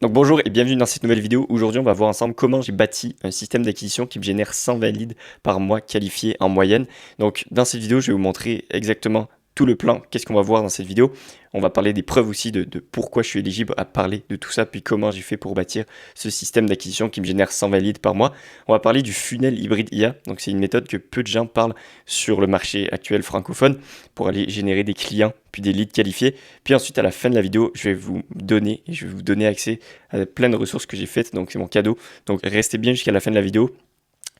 Donc bonjour et bienvenue dans cette nouvelle vidéo. Aujourd'hui, on va voir ensemble comment j'ai bâti un système d'acquisition qui me génère 120 leads par mois qualifiés en moyenne. Donc dans cette vidéo, je vais vous montrer exactement tout le plan. Qu'est-ce qu'on va voir dans cette vidéo? On va parler des preuves aussi de pourquoi je suis éligible à parler de tout ça, puis comment j'ai fait pour bâtir ce système d'acquisition qui me génère 120 leads par mois. On va parler du funnel hybride IA. Donc c'est une méthode que peu de gens parlent sur le marché actuel francophone pour aller générer des clients puis des leads qualifiés. Puis ensuite, à la fin de la vidéo, je vais vous donner accès à plein de ressources que j'ai faites. Donc c'est mon cadeau. Donc restez bien jusqu'à la fin de la vidéo.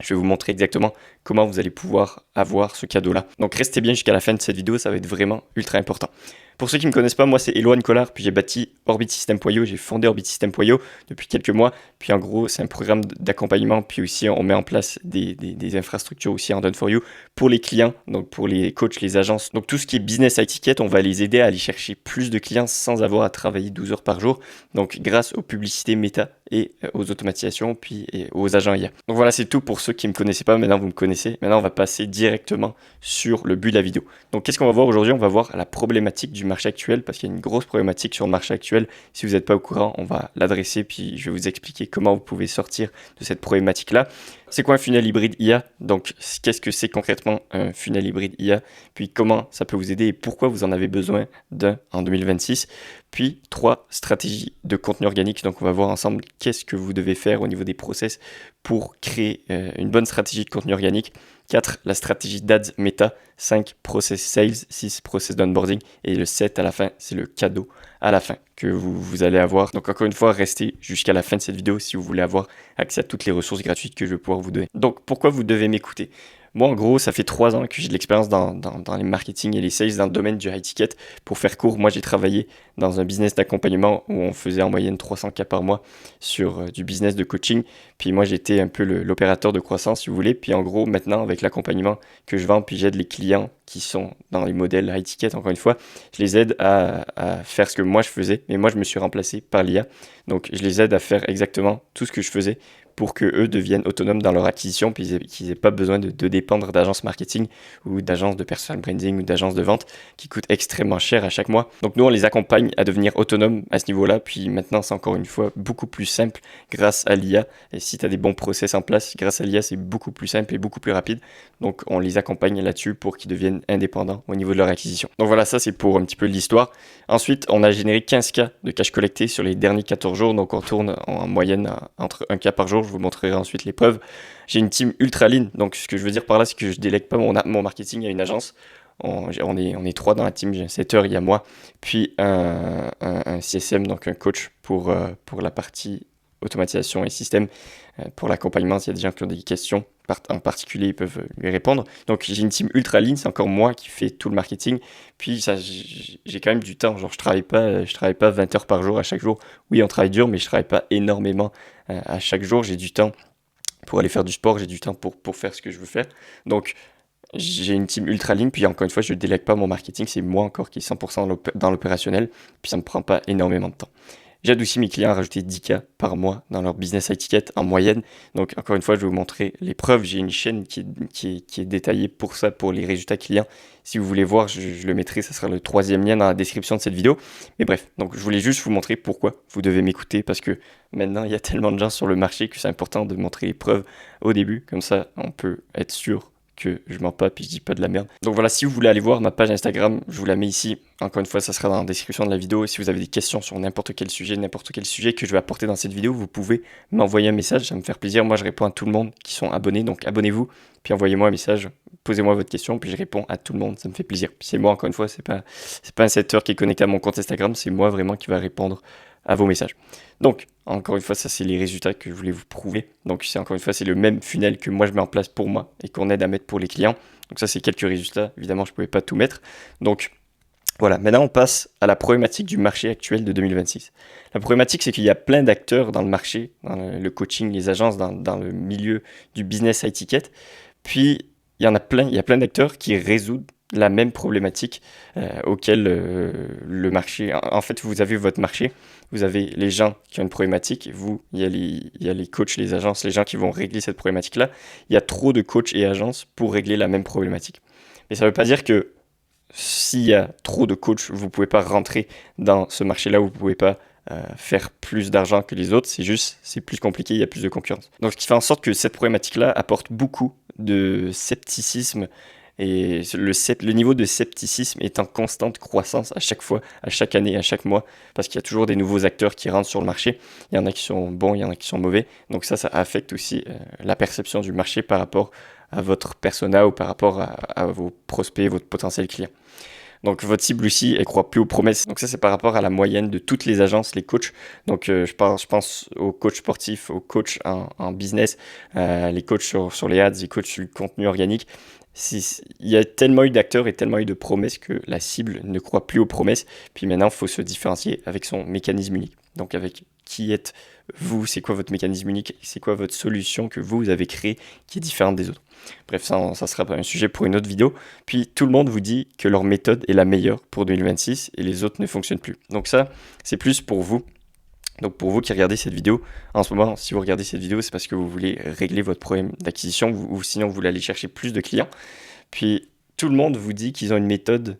Je vais vous montrer exactement comment vous allez pouvoir avoir ce cadeau-là. Donc restez bien jusqu'à la fin de cette vidéo, ça va être vraiment ultra important. Pour ceux qui ne me connaissent pas, moi c'est Eloane Collard, puis j'ai bâti Orbit System.io, j'ai fondé Orbit System.io depuis quelques mois. Puis en gros, c'est un programme d'accompagnement, puis aussi on met en place des infrastructures aussi en Done4You pour les clients, donc pour les coachs, les agences. Donc tout ce qui est business à ticket, on va les aider à aller chercher plus de clients sans avoir à travailler 12 heures par jour. Donc grâce aux publicités méta et aux automatisations, puis et aux agents IA. Donc voilà, c'est tout pour ceux qui ne me connaissaient pas. Maintenant, vous me connaissez. Maintenant, on va passer directement sur le but de la vidéo. Donc qu'est-ce qu'on va voir aujourd'hui? On va voir la problématique du marché actuel, parce qu'il y a une grosse problématique sur le marché actuel. Si vous n'êtes pas au courant, on va l'adresser, puis je vais vous expliquer comment vous pouvez sortir de cette problématique-là. C'est quoi un funnel hybride IA? Donc qu'est-ce que c'est concrètement un funnel hybride IA? Puis comment ça peut vous aider et pourquoi vous en avez besoin d'un en 2026? Puis 3 stratégies de contenu organique. Donc on va voir ensemble qu'est-ce que vous devez faire au niveau des process pour créer une bonne stratégie de contenu organique. 4, la stratégie d'Ads Meta. 5, process sales. 6, process d'onboarding. Et le 7 à la fin, c'est le cadeau à la fin que vous allez avoir. Donc encore une fois, restez jusqu'à la fin de cette vidéo si vous voulez avoir accès à toutes les ressources gratuites que je vais pouvoir vous donner. Donc pourquoi vous devez m'écouter? Moi, en gros, ça fait 3 ans que j'ai de l'expérience dans les marketing et les sales dans le domaine du high ticket. Pour faire court, moi, j'ai travaillé dans un business d'accompagnement où on faisait en moyenne 300 cas par mois sur du business de coaching. Puis moi, j'étais un peu l'opérateur de croissance, si vous voulez. Puis en gros, maintenant, avec l'accompagnement que je vends, puis j'aide les clients qui sont dans les modèles high ticket, encore une fois, je les aide à faire ce que moi je faisais. Mais moi, je me suis remplacé par l'IA. Donc, je les aide à faire exactement tout ce que je faisais pour qu'eux deviennent autonomes dans leur acquisition, puis qu'ils n'aient pas besoin de dépendre d'agences marketing ou d'agences de personal branding ou d'agences de vente qui coûtent extrêmement cher à chaque mois. Donc nous, on les accompagne à devenir autonomes à ce niveau-là, puis maintenant, c'est encore une fois beaucoup plus simple grâce à l'IA. Et si tu as des bons process en place, grâce à l'IA, c'est beaucoup plus simple et beaucoup plus rapide. Donc on les accompagne là-dessus pour qu'ils deviennent indépendants au niveau de leur acquisition. Donc voilà, ça c'est pour un petit peu l'histoire. Ensuite, on a généré 15K de cash collecté sur les derniers 14 jours, donc on tourne en moyenne entre 1K par jour. Je vous montrerai ensuite les preuves. J'ai une team ultra lean, donc ce que je veux dire par là, c'est que je délègue pas mon marketing à une agence. On est 3 dans la team, j'ai un setter, il y a moi, puis un CSM, donc un coach pour la partie automatisation et système. Pour l'accompagnement, s'il y a des gens qui ont des questions en particulier, ils peuvent lui répondre. Donc j'ai une team ultra lean, c'est encore moi qui fais tout le marketing. Puis ça, j'ai quand même du temps, genre je travaille pas 20 heures par jour à chaque jour. Oui, on travaille dur, mais je travaille pas énormément à chaque jour. J'ai du temps pour aller faire du sport, j'ai du temps pour faire ce que je veux faire. Donc j'ai une team ultra lean, puis encore une fois, je ne délègue pas mon marketing, c'est moi encore qui est 100% dans l'opérationnel, puis ça me prend pas énormément de temps. J'aide aussi mes clients à rajouter 10K par mois dans leur business high ticket en moyenne. Donc encore une fois, je vais vous montrer les preuves. J'ai une chaîne qui est détaillée pour ça, pour les résultats clients. Si vous voulez voir, je le mettrai, ça sera le 3e lien dans la description de cette vidéo. Mais bref, donc je voulais juste vous montrer pourquoi vous devez m'écouter, parce que maintenant, il y a tellement de gens sur le marché que c'est important de montrer les preuves au début. Comme ça, on peut être sûr que je mens pas puis je dis pas de la merde. Donc voilà, si vous voulez aller voir ma page Instagram, je vous la mets ici. Encore une fois, ça sera dans la description de la vidéo. Si vous avez des questions sur n'importe quel sujet que je vais apporter dans cette vidéo, vous pouvez m'envoyer un message, ça me fait plaisir. Moi, je réponds à tout le monde qui sont abonnés, donc abonnez-vous, puis envoyez-moi un message, posez-moi votre question, puis je réponds à tout le monde, ça me fait plaisir. Puis c'est moi, encore une fois, c'est pas un setter qui est connecté à mon compte Instagram, c'est moi vraiment qui va répondre à vos messages. Donc, encore une fois, ça c'est les résultats que je voulais vous prouver. Donc, c'est encore une fois, c'est le même funnel que moi je mets en place pour moi et qu'on aide à mettre pour les clients. Donc ça, c'est quelques résultats. Évidemment, je ne pouvais pas tout mettre. Donc, voilà. Maintenant, on passe à la problématique du marché actuel de 2026. La problématique, c'est qu'il y a plein d'acteurs dans le marché, dans le coaching, les agences, dans le milieu du business high ticket. Puis, il y a plein d'acteurs qui résoudent la même problématique auquel le marché... En fait, vous avez votre marché, vous avez les gens qui ont une problématique, il y a les coachs, les agences, les gens qui vont régler cette problématique-là. Il y a trop de coachs et agences pour régler la même problématique. Mais ça ne veut pas dire que s'il y a trop de coachs, vous ne pouvez pas rentrer dans ce marché-là, vous ne pouvez pas faire plus d'argent que les autres, c'est plus compliqué, il y a plus de concurrence. Donc ce qui fait en sorte que cette problématique-là apporte beaucoup de scepticisme et le niveau de scepticisme est en constante croissance à chaque fois, à chaque année, à chaque mois, parce qu'il y a toujours des nouveaux acteurs qui rentrent sur le marché. Il y en a qui sont bons, il y en a qui sont mauvais. Donc ça affecte aussi la perception du marché par rapport à votre persona ou par rapport à vos prospects, votre potentiel client. Donc votre cible aussi, elle croit plus aux promesses. Donc ça, c'est par rapport à la moyenne de toutes les agences, les coachs. Donc je pense aux coachs sportifs, aux coachs en business, les coachs sur les ads, les coachs sur le contenu organique. Il y a tellement eu d'acteurs et tellement eu de promesses que la cible ne croit plus aux promesses. Puis maintenant, il faut se différencier avec son mécanisme unique. Donc avec qui êtes-vous, c'est quoi votre mécanisme unique, c'est quoi votre solution que vous avez créée qui est différente des autres. Bref, ça sera un sujet pour une autre vidéo. Puis tout le monde vous dit que leur méthode est la meilleure pour 2026 et les autres ne fonctionnent plus. Donc ça, c'est plus pour vous. Donc pour vous qui regardez cette vidéo, en ce moment, si vous regardez cette vidéo, c'est parce que vous voulez régler votre problème d'acquisition ou sinon vous voulez aller chercher plus de clients. Puis tout le monde vous dit qu'ils ont une méthode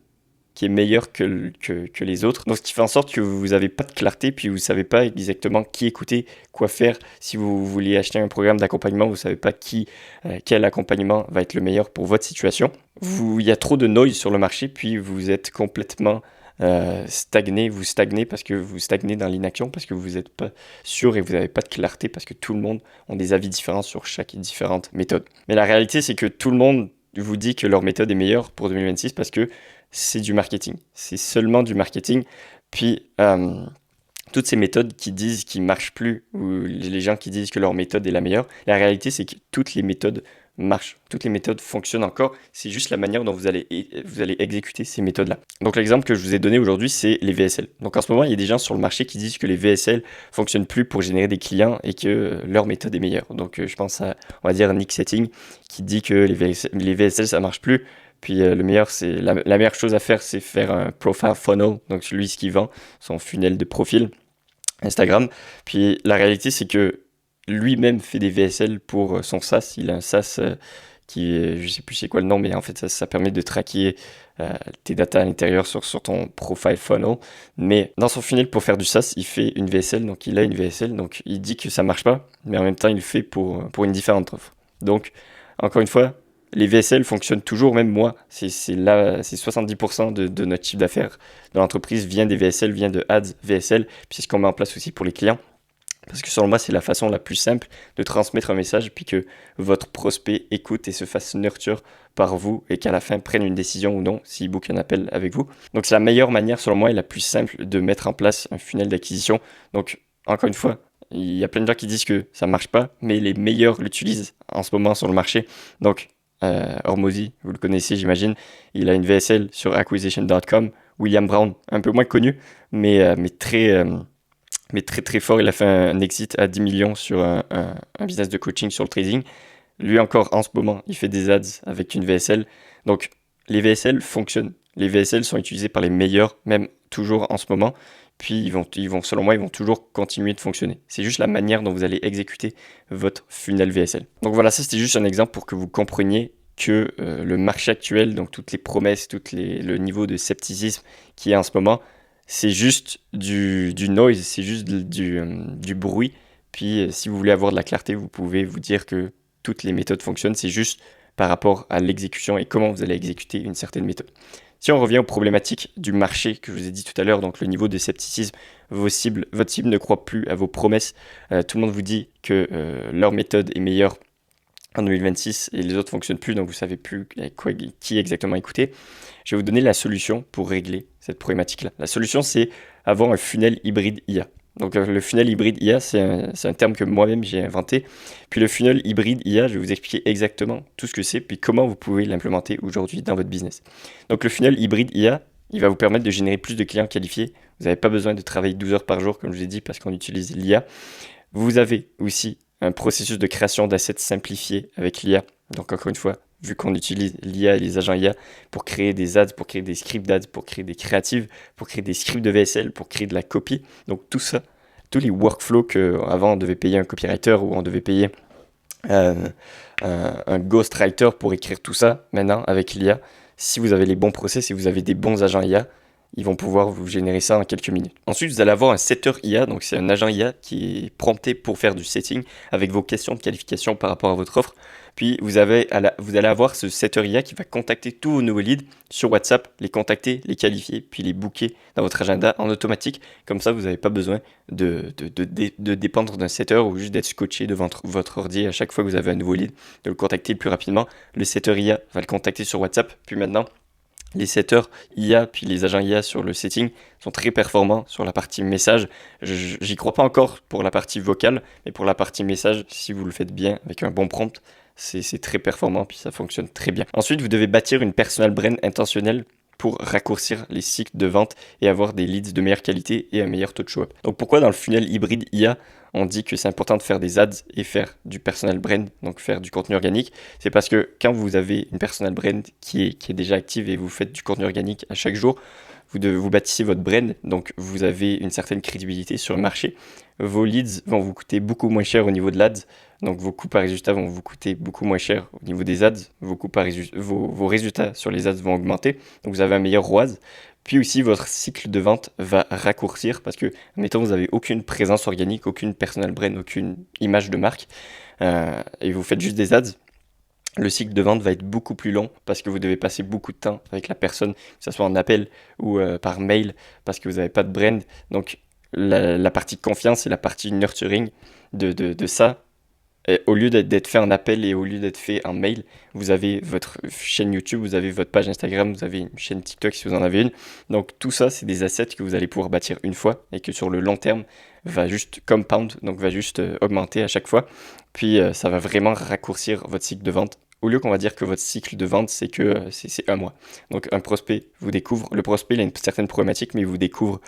qui est meilleure que les autres. Donc ce qui fait en sorte que vous n'avez pas de clarté, puis vous ne savez pas exactement qui écouter, quoi faire. Si vous voulez acheter un programme d'accompagnement, vous ne savez pas quel accompagnement va être le meilleur pour votre situation. Il y a trop de noise sur le marché, puis vous êtes complètement stagné. Vous stagnez parce que vous stagnez dans l'inaction, parce que vous n'êtes pas sûr et vous n'avez pas de clarté, parce que tout le monde a des avis différents sur chaque différente méthode. Mais la réalité, c'est que tout le monde vous dit que leur méthode est meilleure pour 2026 parce que c'est du marketing. C'est seulement du marketing. Puis, toutes ces méthodes qui disent qu'ils ne marchent plus, ou les gens qui disent que leur méthode est la meilleure, la réalité, c'est que toutes les méthodes marchent. Toutes les méthodes fonctionnent encore. C'est juste la manière dont vous allez exécuter ces méthodes-là. Donc, l'exemple que je vous ai donné aujourd'hui, c'est les VSL. Donc, en ce moment, il y a des gens sur le marché qui disent que les VSL ne fonctionnent plus pour générer des clients et que leur méthode est meilleure. Donc, je pense à, on va dire, Nick Setting, qui dit que les VSL, ça ne marche plus. Puis le meilleur, c'est la meilleure chose à faire, c'est faire un profile funnel, donc lui ce qu'il vend, son funnel de profil Instagram. Puis la réalité, c'est que lui-même fait des VSL pour son SaaS. Il a un SaaS qui, je sais plus c'est quoi le nom, mais en fait ça permet de traquer tes datas à l'intérieur sur ton profile funnel. Mais dans son funnel pour faire du SaaS, il fait une VSL, donc il a une VSL, donc il dit que ça marche pas, mais en même temps il le fait pour une différente offre. Donc encore une fois, les VSL fonctionnent toujours, même moi, c'est 70% de notre chiffre d'affaires de l'entreprise vient des VSL, vient de ads VSL, puis c'est ce qu'on met en place aussi pour les clients. Parce que selon moi, c'est la façon la plus simple de transmettre un message, puis que votre prospect écoute et se fasse nurture par vous, et qu'à la fin prenne une décision ou non, s'il book un appel avec vous. Donc c'est la meilleure manière, selon moi, et la plus simple de mettre en place un funnel d'acquisition. Donc, encore une fois, il y a plein de gens qui disent que ça ne marche pas, mais les meilleurs l'utilisent en ce moment sur le marché. Donc, Hormozy, vous le connaissez j'imagine, il a une VSL sur acquisition.com. William Brown, un peu moins connu, mais très très fort. Il a fait un exit à 10 millions sur un business de coaching sur le trading. Lui encore, en ce moment, il fait des ads avec une VSL. Donc, les VSL fonctionnent. Les VSL sont utilisés par les meilleurs, même toujours en ce moment. Puis, ils vont, selon moi, ils vont toujours continuer de fonctionner. C'est juste la manière dont vous allez exécuter votre funnel VSL. Donc voilà, ça c'était juste un exemple pour que vous compreniez que le marché actuel, donc toutes les promesses, le niveau de scepticisme qui est en ce moment, c'est juste du noise, c'est juste du bruit. Puis si vous voulez avoir de la clarté, vous pouvez vous dire que toutes les méthodes fonctionnent. C'est juste par rapport à l'exécution et comment vous allez exécuter une certaine méthode. Si on revient aux problématiques du marché que je vous ai dit tout à l'heure, donc le niveau de scepticisme, votre cible ne croit plus à vos promesses. Tout le monde vous dit que leur méthode est meilleure en 2026 et les autres ne fonctionnent plus, donc vous ne savez plus qui exactement écouter. Je vais vous donner la solution pour régler cette problématique-là. La solution, c'est avoir un funnel hybride IA. Donc le funnel hybride IA, c'est un terme que moi-même j'ai inventé. Puis le funnel hybride IA, je vais vous expliquer exactement tout ce que c'est, puis comment vous pouvez l'implémenter aujourd'hui dans votre business. Donc le funnel hybride IA, il va vous permettre de générer plus de clients qualifiés. Vous n'avez pas besoin de travailler 12 heures par jour, comme je vous ai dit, parce qu'on utilise l'IA. Vous avez aussi un processus de création d'assets simplifié avec l'IA. Donc encore une fois, vu qu'on utilise l'IA et les agents IA pour créer des ads, pour créer des scripts d'ads, pour créer des créatives, pour créer des scripts de VSL, pour créer de la copie. Donc tout ça, tous les workflows qu'avant on devait payer un copywriter ou on devait payer un ghostwriter pour écrire tout ça, maintenant avec l'IA, si vous avez les bons process, si vous avez des bons agents IA, ils vont pouvoir vous générer ça en quelques minutes. Ensuite, vous allez avoir un setter IA, donc c'est un agent IA qui est prompté pour faire du setting avec vos questions de qualification par rapport à votre offre. Puis vous allez avoir ce setter IA qui va contacter tous vos nouveaux leads sur WhatsApp, les contacter, les qualifier, puis les booker dans votre agenda en automatique. Comme ça, vous n'avez pas besoin de dépendre d'un setter ou juste d'être scotché devant votre ordi à chaque fois que vous avez un nouveau lead, de le contacter le plus rapidement. Le setter IA va le contacter sur WhatsApp. Puis maintenant, les setters IA puis les agents IA sur le setting sont très performants sur la partie message. J'y crois pas encore pour la partie vocale, mais pour la partie message, si vous le faites bien avec un bon prompt, c'est très performant puis ça fonctionne très bien. Ensuite, vous devez bâtir une personal brand intentionnelle pour raccourcir les cycles de vente et avoir des leads de meilleure qualité et un meilleur taux de show-up. Donc pourquoi dans le funnel hybride IA, on dit que c'est important de faire des ads et faire du personal brand, donc faire du contenu organique? C'est parce que quand vous avez une personal brand qui est déjà active et vous faites du contenu organique à chaque jour, vous bâtissez votre brand, donc vous avez une certaine crédibilité sur le marché. Vos leads vont vous coûter beaucoup moins cher au niveau de l'ads, donc vos coûts par résultat vont vous coûter beaucoup moins cher au niveau des ads, vos résultats sur les ads vont augmenter, donc vous avez un meilleur ROAS. Puis aussi, votre cycle de vente va raccourcir parce que, admettons, vous n'avez aucune présence organique, aucune personal brand, aucune image de marque, et vous faites juste des ads. Le cycle de vente va être beaucoup plus long parce que vous devez passer beaucoup de temps avec la personne, que ce soit en appel ou par mail, parce que vous n'avez pas de brand. Donc, la partie confiance et la partie nurturing de ça, et au lieu d'être fait en appel et au lieu d'être fait en mail, vous avez votre chaîne YouTube, vous avez votre page Instagram, vous avez une chaîne TikTok si vous en avez une. Donc tout ça, c'est des assets que vous allez pouvoir bâtir une fois et que sur le long terme va juste compound, donc va juste augmenter à chaque fois. Puis ça va vraiment raccourcir votre cycle de vente. Au lieu qu'on va dire que votre cycle de vente, c'est que c'est un mois. Donc un prospect vous découvre, le prospect il a une certaine problématique, mais il vous découvre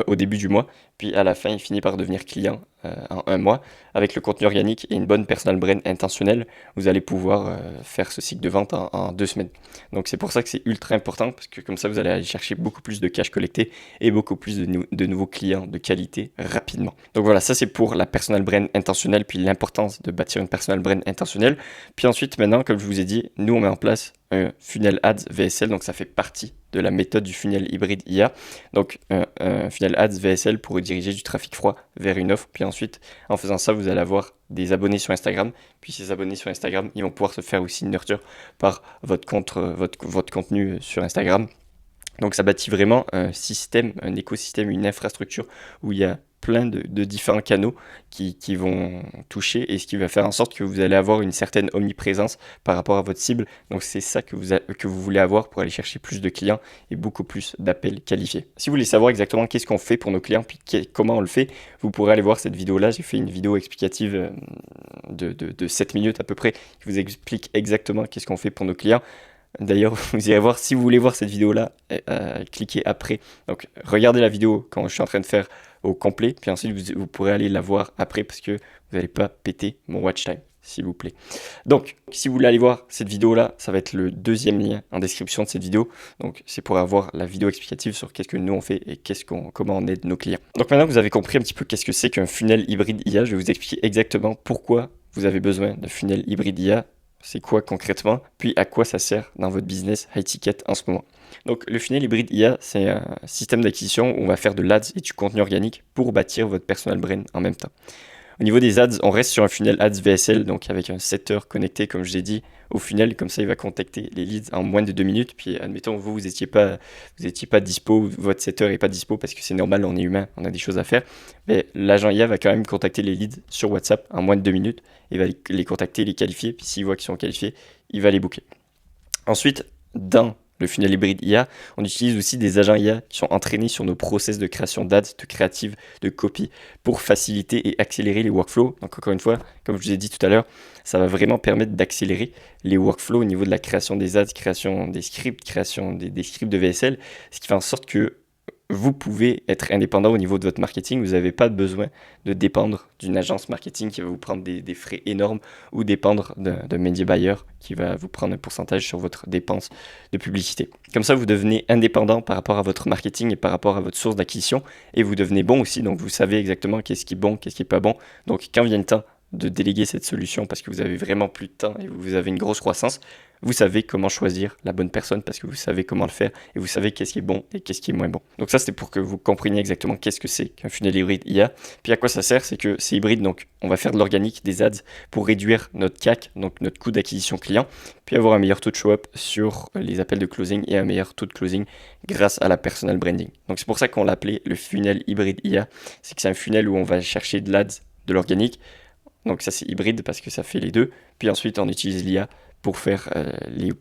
au début du mois, puis à la fin il finit par devenir client en un mois. Avec le contenu organique et une bonne personal brand intentionnelle, vous allez pouvoir faire ce cycle de vente en 2 semaines. Donc c'est pour ça que c'est ultra important, parce que comme ça vous allez aller chercher beaucoup plus de cash collecté et beaucoup plus de nouveaux clients de qualité rapidement. Donc voilà, ça c'est pour la personal brand intentionnelle, puis l'importance de bâtir une personal brand intentionnelle. Puis ensuite, maintenant, comme je vous ai dit, nous on met en place un funnel ads VSL, donc ça fait partie de la méthode du funnel hybride IA. Donc un funnel ads VSL pour rediriger du trafic froid vers une offre. Puis ensuite, en faisant ça, vous allez avoir des abonnés sur Instagram. Puis ces abonnés sur Instagram, ils vont pouvoir se faire aussi nurture par votre contenu sur Instagram. Donc ça bâtit vraiment un système, un écosystème, une infrastructure où il y a plein de différents canaux qui vont toucher et ce qui va faire en sorte que vous allez avoir une certaine omniprésence par rapport à votre cible. Donc c'est ça que vous voulez avoir pour aller chercher plus de clients et beaucoup plus d'appels qualifiés. Si vous voulez savoir exactement qu'est-ce qu'on fait pour nos clients puis comment on le fait, vous pourrez aller voir cette vidéo-là. J'ai fait une vidéo explicative de 7 minutes à peu près qui vous explique exactement qu'est-ce qu'on fait pour nos clients. D'ailleurs, vous irez voir, si vous voulez voir cette vidéo-là, cliquez après. Donc, regardez la vidéo quand je suis en train de faire au complet, puis ensuite vous pourrez aller la voir après parce que vous n'allez pas péter mon watch time, s'il vous plaît. Donc, si vous voulez aller voir cette vidéo-là, ça va être le deuxième lien en description de cette vidéo. Donc, c'est pour avoir la vidéo explicative sur qu'est-ce que nous on fait et comment on aide nos clients. Donc, maintenant que vous avez compris un petit peu qu'est-ce que c'est qu'un funnel hybride IA, je vais vous expliquer exactement pourquoi vous avez besoin d'un funnel hybride IA. C'est quoi concrètement, puis à quoi ça sert dans votre business high ticket en ce moment. Donc le funnel hybride IA, c'est un système d'acquisition où on va faire de l'ads et du contenu organique pour bâtir votre personal brand en même temps. Au niveau des ads, on reste sur un funnel ads VSL, donc avec un setter connecté, comme je l'ai dit, au funnel. Comme ça, il va contacter les leads en moins de 2 minutes. Puis, admettons, vous n'étiez pas dispo, votre setter n'est pas dispo parce que c'est normal, on est humain, on a des choses à faire. Mais l'agent IA va quand même contacter les leads sur WhatsApp en moins de 2 minutes. Il va les contacter, les qualifier. Puis, s'il voit qu'ils sont qualifiés, il va les booker. Ensuite, dans le funnel hybride IA, on utilise aussi des agents IA qui sont entraînés sur nos process de création d'ads, de créative, de copy pour faciliter et accélérer les workflows. Donc encore une fois, comme je vous ai dit tout à l'heure, ça va vraiment permettre d'accélérer les workflows au niveau de la création des ads, création des scripts, création des scripts de VSL, ce qui fait en sorte que vous pouvez être indépendant au niveau de votre marketing. Vous n'avez pas besoin de dépendre d'une agence marketing qui va vous prendre des frais énormes ou dépendre d'un media buyer qui va vous prendre un pourcentage sur votre dépense de publicité. Comme ça, vous devenez indépendant par rapport à votre marketing et par rapport à votre source d'acquisition et vous devenez bon aussi. Donc, vous savez exactement qu'est-ce qui est bon, qu'est-ce qui n'est pas bon. Donc, quand vient le temps de déléguer cette solution parce que vous avez vraiment plus de temps et vous avez une grosse croissance, vous savez comment choisir la bonne personne parce que vous savez comment le faire et vous savez qu'est-ce qui est bon et qu'est-ce qui est moins bon. Donc ça, c'était pour que vous compreniez exactement qu'est-ce que c'est qu'un funnel hybride IA. Puis à quoi ça sert, c'est que c'est hybride, donc on va faire de l'organique, des ads pour réduire notre CAC, donc notre coût d'acquisition client, puis avoir un meilleur taux de show-up sur les appels de closing et un meilleur taux de closing grâce à la personal branding. Donc c'est pour ça qu'on l'appelait le funnel hybride IA. C'est que c'est un funnel où on va chercher de l'ads, de l'organique. Donc ça, c'est hybride parce que ça fait les deux. Puis ensuite, on utilise l'IA pour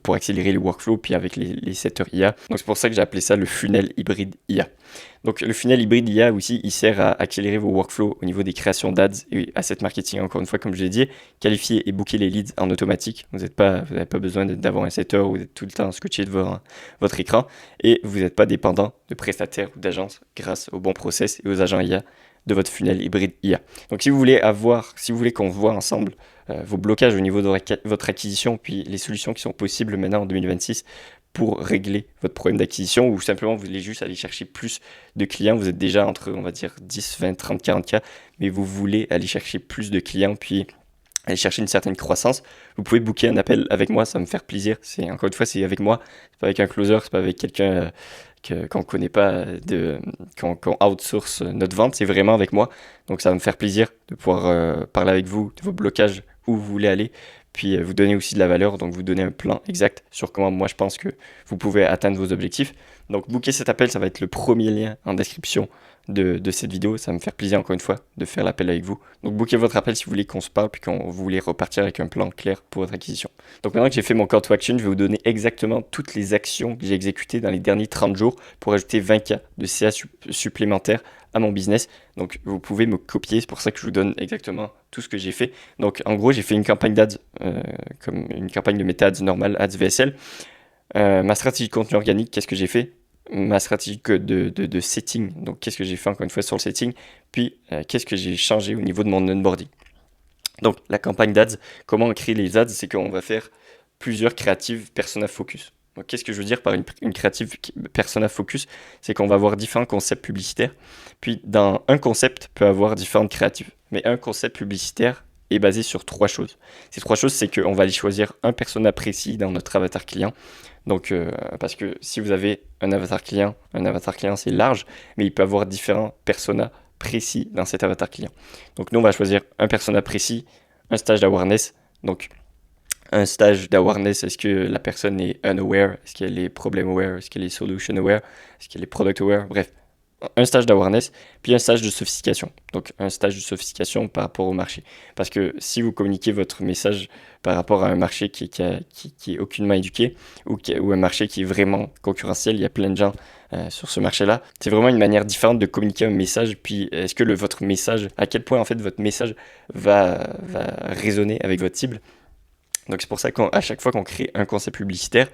pour accélérer les workflows, puis avec les setters IA. Donc c'est pour ça que j'ai appelé ça le funnel hybride IA. Donc le funnel hybride IA aussi, il sert à accélérer vos workflows au niveau des créations d'ads et asset marketing. Encore une fois, comme je l'ai dit, qualifier et booker les leads en automatique. Vous n'avez pas besoin d'avoir un setter ou d'être tout le temps scotché devant votre écran. Et vous n'êtes pas dépendant de prestataires ou d'agences grâce aux bons process et aux agents IA de votre funnel hybride IA. Donc si vous voulez qu'on voit ensemble vos blocages au niveau de votre acquisition, puis les solutions qui sont possibles maintenant en 2026 pour régler votre problème d'acquisition, ou simplement vous voulez juste aller chercher plus de clients, vous êtes déjà entre, on va dire, 10, 20, 30, 40K, mais vous voulez aller chercher plus de clients, puis aller chercher une certaine croissance, vous pouvez booker un appel avec moi, ça va me faire plaisir. Encore une fois, c'est avec moi, c'est pas avec un closer, c'est pas avec quelqu'un qu'on ne connaît pas, qu'on outsource notre vente, c'est vraiment avec moi. Donc ça va me faire plaisir de pouvoir parler avec vous de vos blocages, où vous voulez aller, puis vous donner aussi de la valeur, donc vous donner un plan exact sur comment moi je pense que vous pouvez atteindre vos objectifs. Donc booker cet appel, ça va être le premier lien en description de cette vidéo. Ça va me faire plaisir encore une fois de faire l'appel avec vous. Donc bookez votre appel si vous voulez qu'on se parle, puis qu'on vous voulez repartir avec un plan clair pour votre acquisition. Donc maintenant que j'ai fait mon call to action, je vais vous donner exactement toutes les actions que j'ai exécutées dans les derniers 30 jours pour ajouter 20K de CA supplémentaires à mon business. Donc vous pouvez me copier, c'est pour ça que je vous donne exactement tout ce que j'ai fait. Donc en gros, j'ai fait une campagne d'ads, comme une campagne de Meta Ads normale, Ads VSL. Ma stratégie de contenu organique, qu'est-ce que j'ai fait? Ma stratégie de setting, donc qu'est-ce que j'ai fait encore une fois sur le setting, puis qu'est-ce que j'ai changé au niveau de mon onboarding. Donc la campagne d'ads, comment on crée les ads, c'est qu'on va faire plusieurs créatives persona focus. Donc qu'est-ce que je veux dire par une créative persona focus? C'est qu'on va avoir différents concepts publicitaires, puis dans un concept peut avoir différentes créatives. Mais un concept publicitaire est basé sur 3 choses. Ces 3 choses, c'est qu'on va aller choisir un persona précis dans notre avatar client. Donc, parce que si vous avez un avatar client c'est large, mais il peut avoir différents personas précis dans cet avatar client. Donc nous, on va choisir un persona précis, un stage d'awareness. Donc un stage d'awareness, est-ce que la personne est unaware, est-ce qu'elle est problem aware, est-ce qu'elle est solution aware, est-ce qu'elle est product aware, bref. Un stage d'awareness, puis un stage de sophistication. Donc un stage de sophistication par rapport au marché. Parce que si vous communiquez votre message par rapport à un marché qui est aucunement éduqué, ou un marché qui est vraiment concurrentiel, il y a plein de gens sur ce marché-là, c'est vraiment une manière différente de communiquer un message. Puis est-ce que votre message, à quel point en fait votre message va résonner avec votre cible. Donc c'est pour ça qu'à chaque fois qu'on crée un concept publicitaire,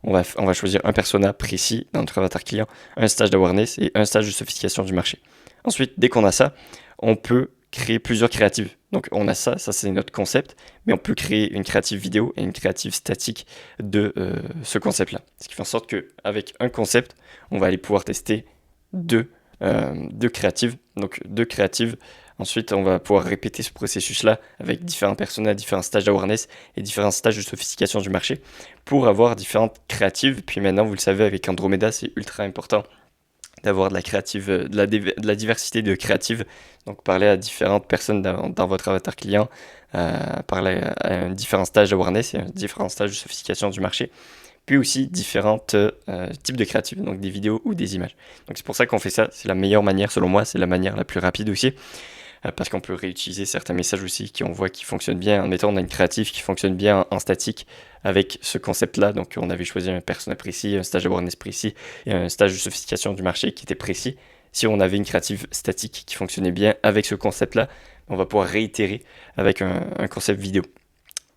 on va choisir un persona précis dans notre avatar client, un stage d'awareness et un stage de sophistication du marché. Ensuite, dès qu'on a ça, on peut créer plusieurs créatives. Donc on a ça c'est notre concept, mais on peut créer une créative vidéo et une créative statique de ce concept-là. Ce qui fait en sorte qu'avec un concept, on va aller pouvoir tester deux créatives. Donc 2 créatives. Ensuite, on va pouvoir répéter ce processus-là avec différents personas, différents stages d'awareness et différents stages de sophistication du marché pour avoir différentes créatives. Puis maintenant, vous le savez, avec Andromeda, c'est ultra important d'avoir de la créative, de la diversité de créatives. Donc, parler à différentes personnes dans votre avatar client, parler à différents stages d'awareness et différents stages de sophistication du marché. Puis aussi différents types de créatives, donc des vidéos ou des images. Donc c'est pour ça qu'on fait ça, c'est la meilleure manière selon moi, c'est la manière la plus rapide aussi, parce qu'on peut réutiliser certains messages aussi qu'on voit qui fonctionnent bien. En mettant, on a une créative qui fonctionne bien en statique avec ce concept-là. Donc on avait choisi un persona précis, un stage d'awareness précis et un stage de sophistication du marché qui était précis. Si on avait une créative statique qui fonctionnait bien avec ce concept-là, on va pouvoir réitérer avec un concept vidéo.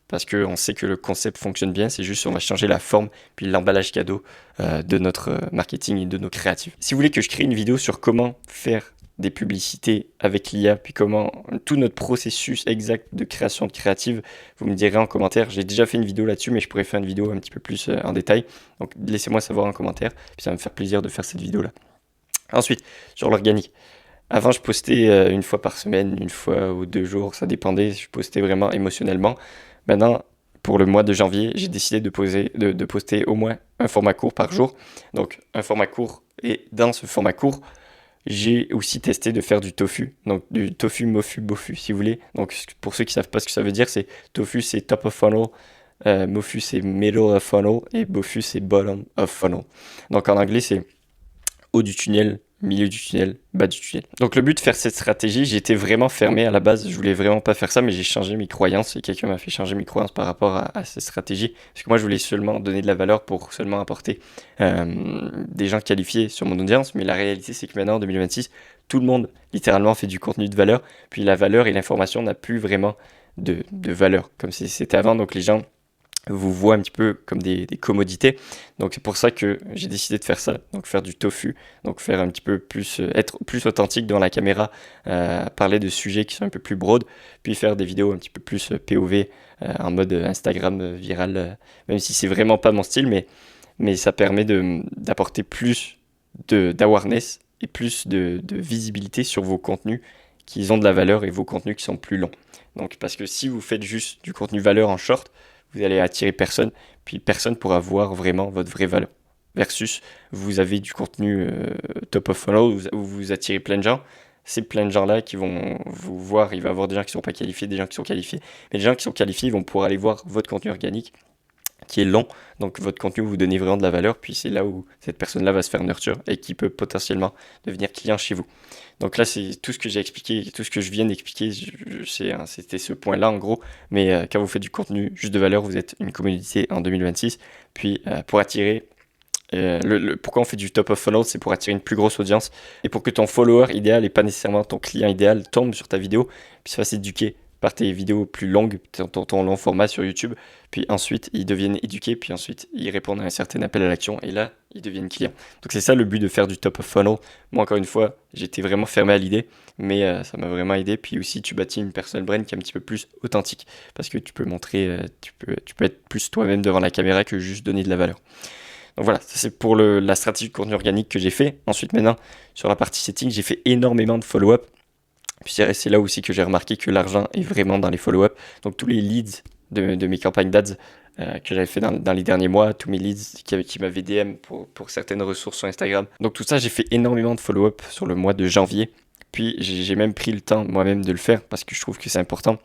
Parce qu'on sait que le concept fonctionne bien, c'est juste on va changer la forme puis l'emballage cadeau de notre marketing et de nos créatives. Si vous voulez que je crée une vidéo sur comment faire des publicités avec l'IA, puis comment tout notre processus exact de création de créative, vous me direz en commentaire. J'ai déjà fait une vidéo là-dessus, mais je pourrais faire une vidéo un petit peu plus en détail. Donc laissez-moi savoir en commentaire, puis ça va me faire plaisir de faire cette vidéo-là. Ensuite, sur l'organique. Avant, je postais une fois par semaine, une fois ou 2 jours, ça dépendait, je postais vraiment émotionnellement. Maintenant, pour le mois de janvier, j'ai décidé de poster au moins un format court par jour. Donc un format court, et dans ce format court, j'ai aussi testé de faire du tofu. Donc du tofu, mofu, bofu si vous voulez. Donc pour ceux qui savent pas ce que ça veut dire, c'est tofu c'est top of funnel, mofu c'est middle of funnel et bofu c'est bottom of funnel. Donc en anglais c'est haut du tunnel, milieu du tunnel, bas du tunnel. Donc le but de faire cette stratégie, j'étais vraiment fermé à la base, je voulais vraiment pas faire ça, mais j'ai changé mes croyances et quelqu'un m'a fait changer mes croyances par rapport à cette stratégie. Parce que moi je voulais seulement donner de la valeur pour seulement apporter des gens qualifiés sur mon audience, mais la réalité c'est que maintenant en 2026, tout le monde littéralement fait du contenu de valeur, puis la valeur et l'information n'a plus vraiment de valeur comme c'était avant, donc les gens vous voient un petit peu comme des commodités. Donc c'est pour ça que j'ai décidé de faire ça, donc faire du tofu, donc faire un petit peu plus, être plus authentique devant la caméra, parler de sujets qui sont un peu plus broad, puis faire des vidéos un petit peu plus POV, en mode Instagram viral, même si c'est vraiment pas mon style, mais ça permet d'apporter plus d'awareness et plus de visibilité sur vos contenus qui ont de la valeur et vos contenus qui sont plus longs. Donc parce que si vous faites juste du contenu valeur en short, vous allez attirer personne, puis personne pourra voir vraiment votre vraie valeur. Versus, vous avez du contenu top of funnel, où vous attirez plein de gens, c'est plein de gens-là qui vont vous voir, il va y avoir des gens qui ne sont pas qualifiés, des gens qui sont qualifiés, mais les gens qui sont qualifiés vont pouvoir aller voir votre contenu organique, qui est long, donc votre contenu vous donnez vraiment de la valeur, puis c'est là où cette personne-là va se faire nurture et qui peut potentiellement devenir client chez vous. Donc là, c'est tout ce que j'ai expliqué, tout ce que je viens d'expliquer, c'était ce point-là en gros, mais quand vous faites du contenu juste de valeur, vous êtes une communauté en 2026, puis pour attirer pourquoi on fait du top of funnel, c'est pour attirer une plus grosse audience et pour que ton follower idéal et pas nécessairement ton client idéal tombe sur ta vidéo, puis se fasse éduquer par tes vidéos plus longues, ton long format sur YouTube, puis ensuite ils deviennent éduqués, puis ensuite ils répondent à un certain appel à l'action, et là ils deviennent clients. Donc c'est ça le but de faire du top of funnel. Moi encore une fois, j'étais vraiment fermé à l'idée, mais ça m'a vraiment aidé, puis aussi tu bâtis une personal brand qui est un petit peu plus authentique, parce que tu peux montrer, tu peux être plus toi-même devant la caméra que juste donner de la valeur. Donc voilà, ça c'est pour la stratégie de contenu organique que j'ai fait. Ensuite maintenant, sur la partie setting, j'ai fait énormément de follow-up. Puis c'est là aussi que j'ai remarqué que l'argent est vraiment dans les follow-up. Donc tous les leads de mes campagnes d'ads que j'avais fait dans les derniers mois, tous mes leads qui m'avaient DM pour certaines ressources sur Instagram. Donc tout ça, j'ai fait énormément de follow-up sur le mois de janvier. Puis j'ai même pris le temps moi-même de le faire parce que je trouve que c'est important.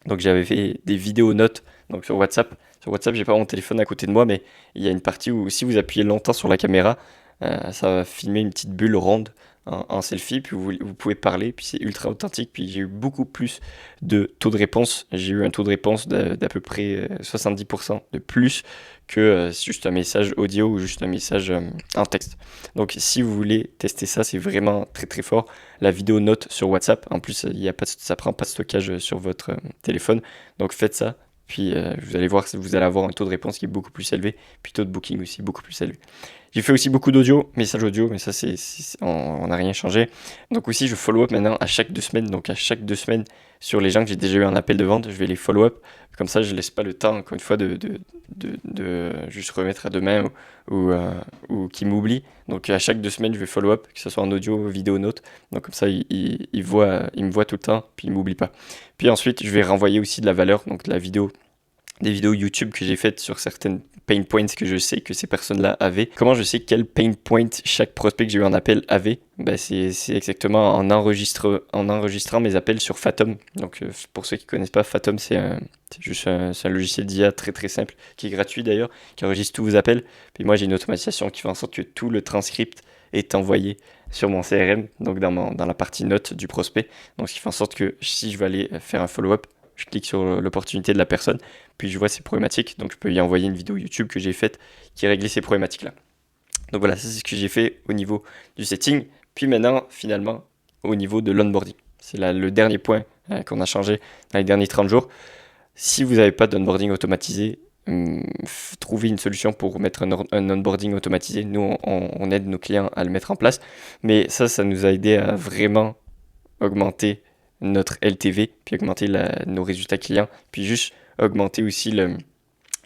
Donc j'avais fait des vidéos notes donc sur WhatsApp. Sur WhatsApp, j'ai pas mon téléphone à côté de moi, mais il y a une partie où si vous appuyez longtemps sur la caméra, ça va filmer une petite bulle ronde en selfie, puis vous pouvez parler, puis c'est ultra authentique, puis j'ai eu beaucoup plus de taux de réponse. J'ai eu un taux de réponse d'à peu près 70% de plus que juste un message audio ou juste un message en texte. Donc si vous voulez tester ça, c'est vraiment très très fort. La vidéo note sur WhatsApp, en plus ça prend pas de stockage sur votre téléphone, donc faites ça. Puis vous allez voir, vous allez avoir un taux de réponse qui est beaucoup plus élevé, puis taux de booking aussi beaucoup plus élevé. J'ai fait aussi beaucoup d'audio, messages audio, mais ça on n'a rien changé. Donc aussi je follow up maintenant à chaque 2 semaines, donc à chaque 2 semaines sur les gens que j'ai déjà eu un appel de vente, je vais les follow up. Comme ça je laisse pas le temps encore une fois de juste remettre à demain ou qu'ils m'oublient. Donc à chaque 2 semaines je vais follow up, que ce soit en audio, vidéo, note. Donc comme ça ils me voient tout le temps, puis ils m'oublient pas. Puis ensuite je vais renvoyer aussi de la valeur, donc de la vidéo, des vidéos YouTube que j'ai faites sur certaines pain points que je sais que ces personnes-là avaient. Comment je sais quel pain point chaque prospect que j'ai eu en appel avait? C'est exactement en enregistrant mes appels sur Fathom. Donc pour ceux qui ne connaissent pas, Fathom c'est juste un logiciel d'IA très très simple, qui est gratuit d'ailleurs, qui enregistre tous vos appels. Puis moi j'ai une automatisation qui fait en sorte que tout le transcript est envoyé sur mon CRM, donc dans la partie notes du prospect. Donc ce qui fait en sorte que si je veux aller faire un follow-up, je clique sur l'opportunité de la personne, puis je vois ses problématiques, donc je peux lui envoyer une vidéo YouTube que j'ai faite qui réglait ces problématiques-là. Donc voilà, ça c'est ce que j'ai fait au niveau du setting. Puis maintenant, finalement, au niveau de l'onboarding. C'est le dernier point qu'on a changé dans les derniers 30 jours. Si vous n'avez pas d'onboarding automatisé, trouvez une solution pour mettre un onboarding automatisé. Nous, on aide nos clients à le mettre en place, mais ça nous a aidé à vraiment augmenter notre LTV, puis augmenter nos résultats clients, puis juste augmenter aussi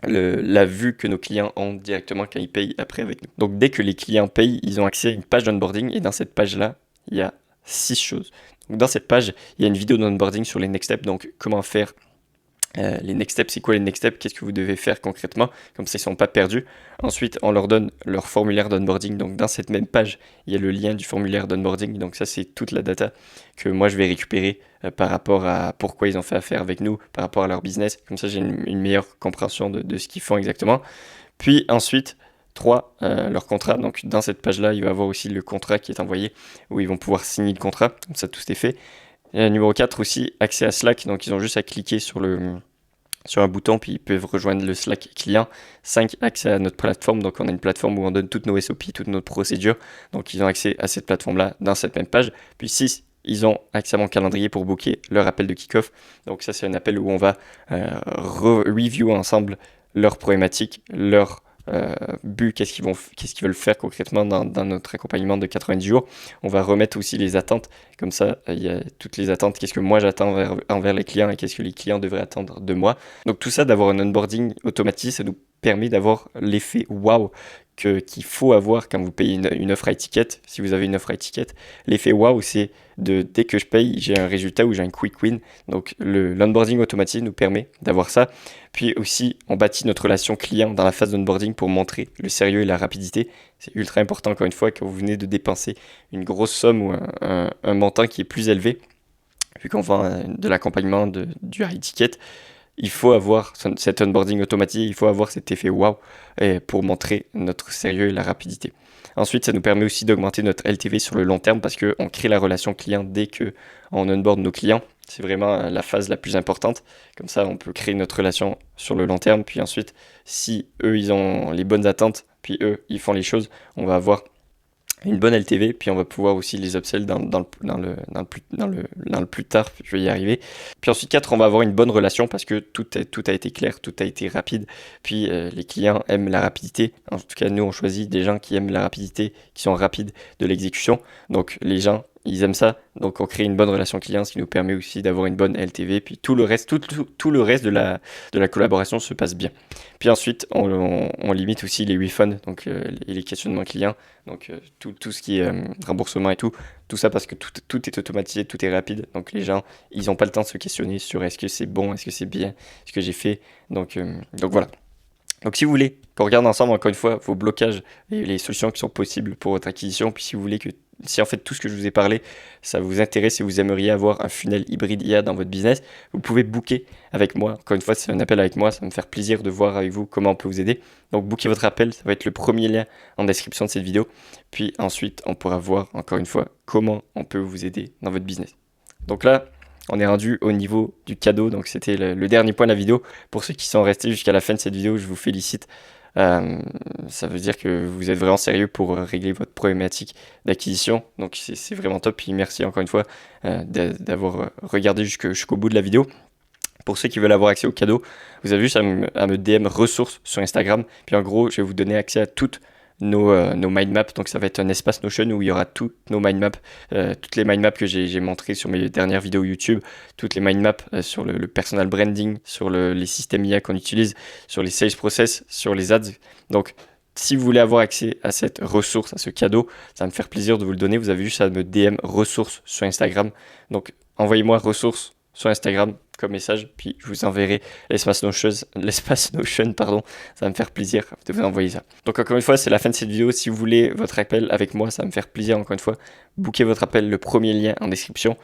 la vue que nos clients ont directement quand ils payent après avec nous. Donc dès que les clients payent, ils ont accès à une page d'onboarding, et dans cette page-là, il y a 6 choses. Donc dans cette page, il y a une vidéo d'onboarding sur les next steps, donc comment faire Les next steps, c'est quoi les next steps? Qu'est-ce que vous devez faire concrètement? Comme ça, ils ne sont pas perdus. Ensuite, on leur donne leur formulaire d'onboarding. Donc, dans cette même page, il y a le lien du formulaire d'onboarding. Donc, ça, c'est toute la data que moi, je vais récupérer par rapport à pourquoi ils ont fait affaire avec nous, par rapport à leur business. Comme ça, j'ai une meilleure compréhension de ce qu'ils font exactement. Puis ensuite, 3, leur contrat. Donc, dans cette page-là, il va y avoir aussi le contrat qui est envoyé, où ils vont pouvoir signer le contrat. Comme ça, tout est fait. Numéro 4 aussi, accès à Slack. Donc, ils ont juste à cliquer sur un bouton, puis ils peuvent rejoindre le Slack client. 5, accès à notre plateforme. Donc, on a une plateforme où on donne toutes nos SOP, toutes nos procédures. Donc, ils ont accès à cette plateforme-là dans cette même page. Puis 6, ils ont accès à mon calendrier pour booker leur appel de kick-off. Donc, ça, c'est un appel où on va review ensemble leurs problématiques, leurs but, qu'est-ce qu'ils veulent faire concrètement dans notre accompagnement de 90 jours. On va remettre aussi les attentes, comme ça il y a toutes les attentes, qu'est-ce que moi j'attends envers les clients et qu'est-ce que les clients devraient attendre de moi. Donc tout ça, d'avoir un onboarding automatisé, ça nous permet d'avoir l'effet wow qu'il faut avoir quand vous payez une offre à étiquette. Si vous avez une offre à étiquette, l'effet wow, c'est dès que je paye, j'ai un résultat ou j'ai un quick win. Donc l'onboarding automatique nous permet d'avoir ça. Puis aussi, on bâtit notre relation client dans la phase d'onboarding pour montrer le sérieux et la rapidité. C'est ultra important, encore une fois, quand vous venez de dépenser une grosse somme ou un montant qui est plus élevé, vu qu'on vend de l'accompagnement du high ticket. Il faut avoir cet onboarding automatique, il faut avoir cet effet wow pour montrer notre sérieux et la rapidité. Ensuite, ça nous permet aussi d'augmenter notre LTV sur le long terme parce qu'on crée la relation client dès qu'on onboard nos clients. C'est vraiment la phase la plus importante. Comme ça, on peut créer notre relation sur le long terme. Puis ensuite, si eux, ils ont les bonnes attentes, puis eux, ils font les choses, on va avoir une bonne LTV, puis on va pouvoir aussi les upsell dans le plus tard, je vais y arriver. Puis ensuite 4, on va avoir une bonne relation parce que tout a été clair, tout a été rapide, puis les clients aiment la rapidité. En tout cas, nous, on choisit des gens qui aiment la rapidité, qui sont rapides de l'exécution. Donc les gens, ils aiment ça, donc on crée une bonne relation client, ce qui nous permet aussi d'avoir une bonne LTV, puis tout le reste de la collaboration se passe bien. Puis ensuite, on limite aussi les refunds, donc les questionnements clients, donc tout ce qui est remboursement et tout ça parce que tout est automatisé, tout est rapide, donc les gens, ils n'ont pas le temps de se questionner sur est-ce que c'est bon, est-ce que c'est bien, ce que j'ai fait, donc voilà. Donc si vous voulez qu'on regarde ensemble encore une fois vos blocages et les solutions qui sont possibles pour votre acquisition, puis si en fait tout ce que je vous ai parlé, ça vous intéresse et vous aimeriez avoir un funnel hybride IA dans votre business, vous pouvez booker avec moi. Encore une fois, c'est un appel avec moi, ça va me faire plaisir de voir avec vous comment on peut vous aider. Donc bookez votre appel, ça va être le premier lien en description de cette vidéo. Puis ensuite, on pourra voir encore une fois comment on peut vous aider dans votre business. Donc là, on est rendu au niveau du cadeau, donc c'était le dernier point de la vidéo. Pour ceux qui sont restés jusqu'à la fin de cette vidéo, je vous félicite. Ça veut dire que vous êtes vraiment sérieux pour régler votre problématique d'acquisition, donc c'est vraiment top. Puis merci encore une fois d'avoir regardé jusqu'au bout de la vidéo. Pour ceux qui veulent avoir accès au cadeau, vous avez juste à me DM ressources sur Instagram, puis en gros je vais vous donner accès à toutes nos mind maps. Donc ça va être un espace Notion où il y aura toutes nos mind maps, toutes les mind maps que j'ai montrées sur mes dernières vidéos YouTube, toutes les mind maps sur le personal branding, sur les systèmes IA qu'on utilise, sur les sales process, sur les ads. Donc si vous voulez avoir accès à cette ressource, à ce cadeau, ça va me faire plaisir de vous le donner. Vous avez juste à me DM ressources sur Instagram. Donc envoyez-moi ressources sur Instagram comme message, puis je vous enverrai l'espace Notion, pardon. Ça va me faire plaisir de vous envoyer ça. Donc encore une fois, c'est la fin de cette vidéo. Si vous voulez votre appel avec moi, ça va me faire plaisir encore une fois. Bookez votre appel, le premier lien en description.